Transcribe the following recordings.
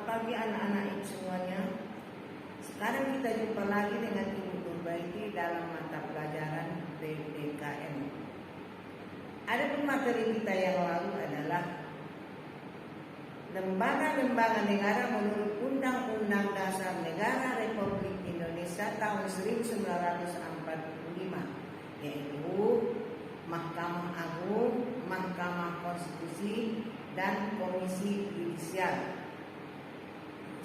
pagi anak-anak ibu semuanya. Sekarang kita jumpa lagi dengan Ibu Nurbaiti dalam mata pelajaran PPKN. Adapun materi kita yang lalu adalah lembaga-lembaga negara menurut Undang-Undang Dasar Negara Republik Indonesia tahun 1945, yaitu Mahkamah Agung, Mahkamah Konstitusi, dan Komisi Yudisial.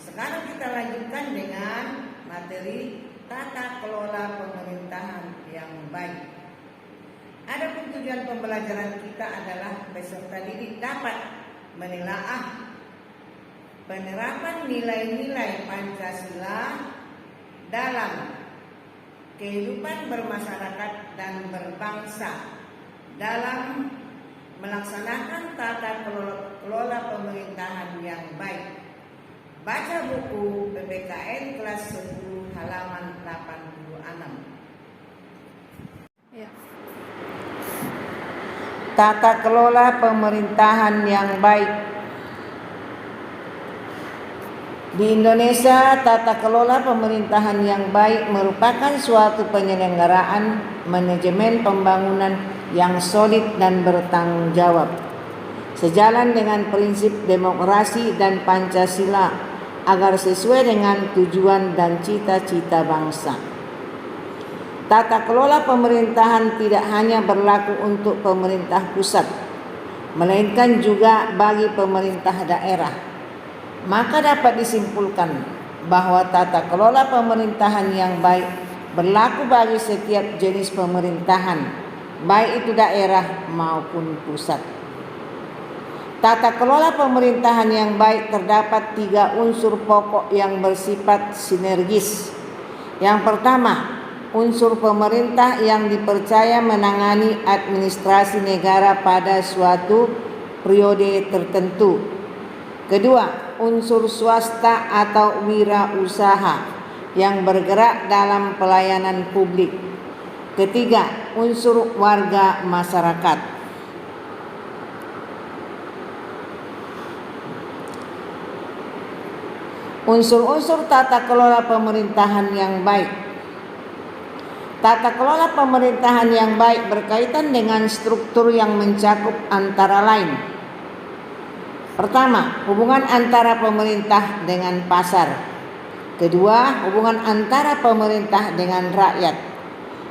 Sekarang kita lanjutkan dengan materi tata kelola pemerintahan yang baik. Adapun tujuan pembelajaran kita adalah peserta didik dapat menelaah penerapan nilai-nilai Pancasila dalam kehidupan bermasyarakat dan berbangsa dalam melaksanakan tata kelola pemerintahan yang baik. Baca buku PPKN kelas 10 halaman 86. Ya. Tata kelola pemerintahan yang baik. Di Indonesia, tata kelola pemerintahan yang baik merupakan suatu penyelenggaraan manajemen pembangunan yang solid dan bertanggung jawab, sejalan dengan prinsip demokrasi dan Pancasila, agar sesuai dengan tujuan dan cita-cita bangsa. Tata kelola pemerintahan tidak hanya berlaku untuk pemerintah pusat, melainkan juga bagi pemerintah daerah. Maka dapat disimpulkan bahwa tata kelola pemerintahan yang baik berlaku bagi setiap jenis pemerintahan, baik itu daerah maupun pusat. Tata kelola pemerintahan yang baik terdapat 3 unsur pokok yang bersifat sinergis. Yang pertama, unsur pemerintah yang dipercaya menangani administrasi negara pada suatu periode tertentu. Kedua, unsur swasta atau wirausaha yang bergerak dalam pelayanan publik. Ketiga, unsur warga masyarakat. Unsur-unsur tata kelola pemerintahan yang baik. Tata kelola pemerintahan yang baik berkaitan dengan struktur yang mencakup antara lain. Pertama, hubungan antara pemerintah dengan pasar. Kedua, hubungan antara pemerintah dengan rakyat.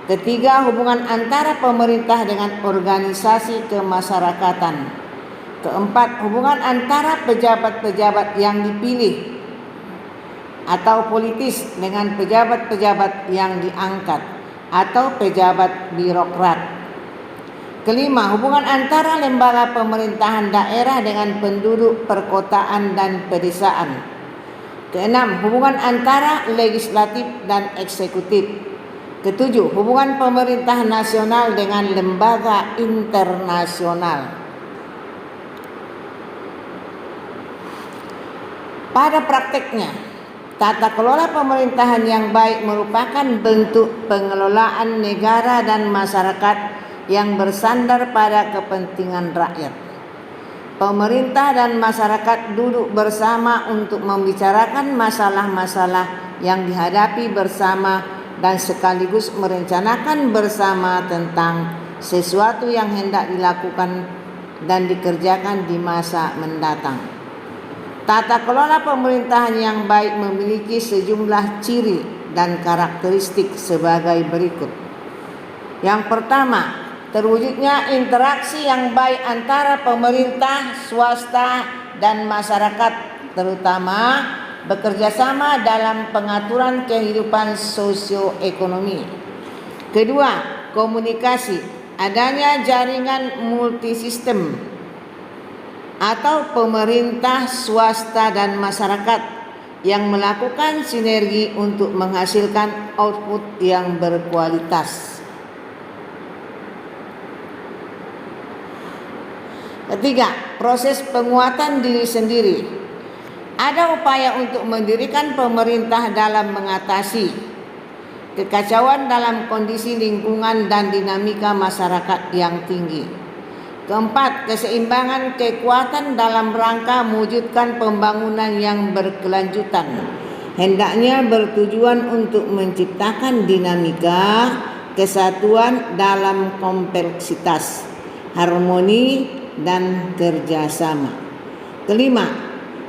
Ketiga, hubungan antara pemerintah dengan organisasi kemasyarakatan. Keempat, hubungan antara pejabat-pejabat yang dipilih atau politis dengan pejabat-pejabat yang diangkat atau pejabat birokrat. Kelima, hubungan antara lembaga pemerintahan daerah dengan penduduk perkotaan dan pedesaan. Keenam, hubungan antara legislatif dan eksekutif. Ketujuh, hubungan pemerintah nasional dengan lembaga internasional. Pada prakteknya, tata kelola pemerintahan yang baik merupakan bentuk pengelolaan negara dan masyarakat yang bersandar pada kepentingan rakyat. Pemerintah dan masyarakat duduk bersama untuk membicarakan masalah-masalah yang dihadapi bersama dan sekaligus merencanakan bersama tentang sesuatu yang hendak dilakukan dan dikerjakan di masa mendatang. Tata kelola pemerintahan yang baik memiliki sejumlah ciri dan karakteristik sebagai berikut. Yang pertama, terwujudnya interaksi yang baik antara pemerintah, swasta, dan masyarakat, terutama bekerjasama dalam pengaturan kehidupan sosioekonomi. Kedua, komunikasi, adanya jaringan multisistem atau pemerintah, swasta, dan masyarakat yang melakukan sinergi untuk menghasilkan output yang berkualitas. Ketiga, proses penguatan diri sendiri. Ada upaya untuk mendirikan pemerintah dalam mengatasi kekacauan dalam kondisi lingkungan dan dinamika masyarakat yang tinggi. Keempat, keseimbangan kekuatan dalam rangka mewujudkan pembangunan yang berkelanjutan. Hendaknya bertujuan untuk menciptakan dinamika kesatuan dalam kompleksitas, harmoni, dan kerjasama. Kelima,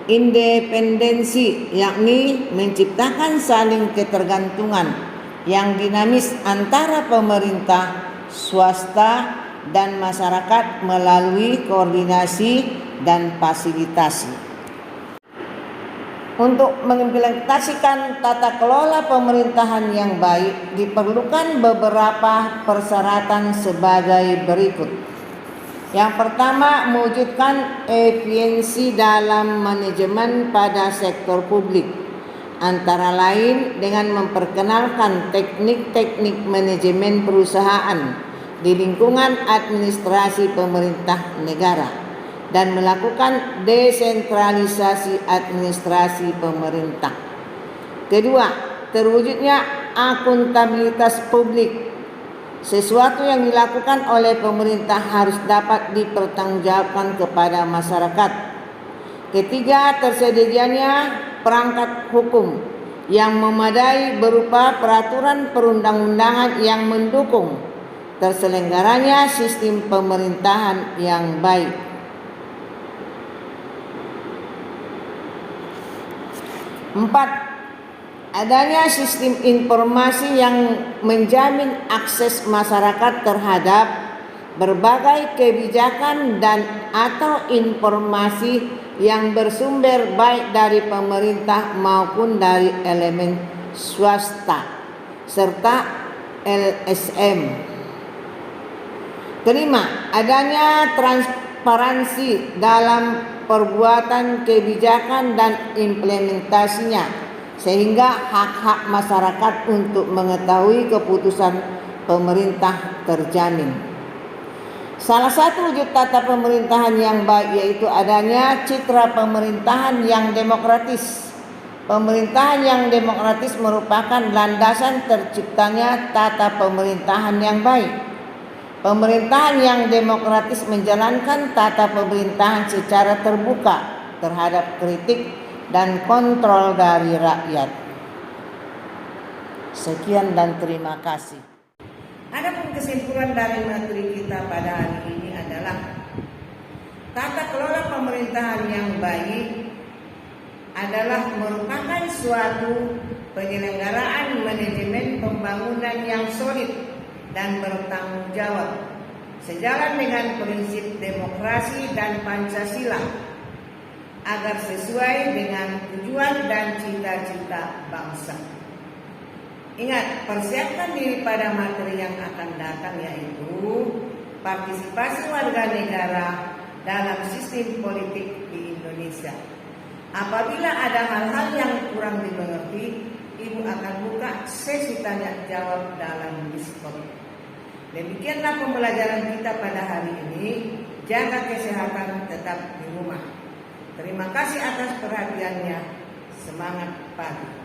independensi, yakni menciptakan saling ketergantungan yang dinamis antara pemerintah, swasta, dan masyarakat melalui koordinasi dan fasilitasi. Untuk mengimplementasikan tata kelola pemerintahan yang baik diperlukan beberapa persyaratan sebagai berikut. Yang pertama, mewujudkan efisiensi dalam manajemen pada sektor publik, antara lain dengan memperkenalkan teknik-teknik manajemen perusahaan di lingkungan administrasi pemerintah negara dan melakukan desentralisasi administrasi pemerintah. Kedua, terwujudnya akuntabilitas publik. Sesuatu yang dilakukan oleh pemerintah harus dapat dipertanggungjawabkan kepada masyarakat. Ketiga, tersedianya perangkat hukum yang memadai berupa peraturan perundang-undangan yang mendukung terselenggaranya sistem pemerintahan yang baik. Empat, adanya sistem informasi yang menjamin akses masyarakat terhadap berbagai kebijakan dan atau informasi yang bersumber baik dari pemerintah maupun dari elemen swasta serta LSM. Kelima, adanya transparansi dalam perbuatan kebijakan dan implementasinya, sehingga hak-hak masyarakat untuk mengetahui keputusan pemerintah terjamin. Salah satu wujud tata pemerintahan yang baik yaitu adanya citra pemerintahan yang demokratis. Pemerintahan yang demokratis merupakan landasan terciptanya tata pemerintahan yang baik. Pemerintahan yang demokratis menjalankan tata pemerintahan secara terbuka terhadap kritik dan kontrol dari rakyat. Sekian dan terima kasih. Adapun kesimpulan dari materi kita pada hari ini adalah tata kelola pemerintahan yang baik adalah merupakan suatu penyelenggaraan manajemen pembangunan yang solid dan bertanggung jawab sejalan dengan prinsip demokrasi dan Pancasila agar sesuai dengan tujuan dan cita-cita bangsa. Ingat, persiapkan diri pada materi yang akan datang yaitu partisipasi warga negara dalam sistem politik di Indonesia. Apabila ada hal-hal yang kurang dimengerti, Ibu akan buka sesi tanya jawab dalam Discord. Demikianlah pembelajaran kita pada hari ini. Jaga kesehatan, tetap di rumah. Terima kasih atas perhatiannya. Semangat pagi.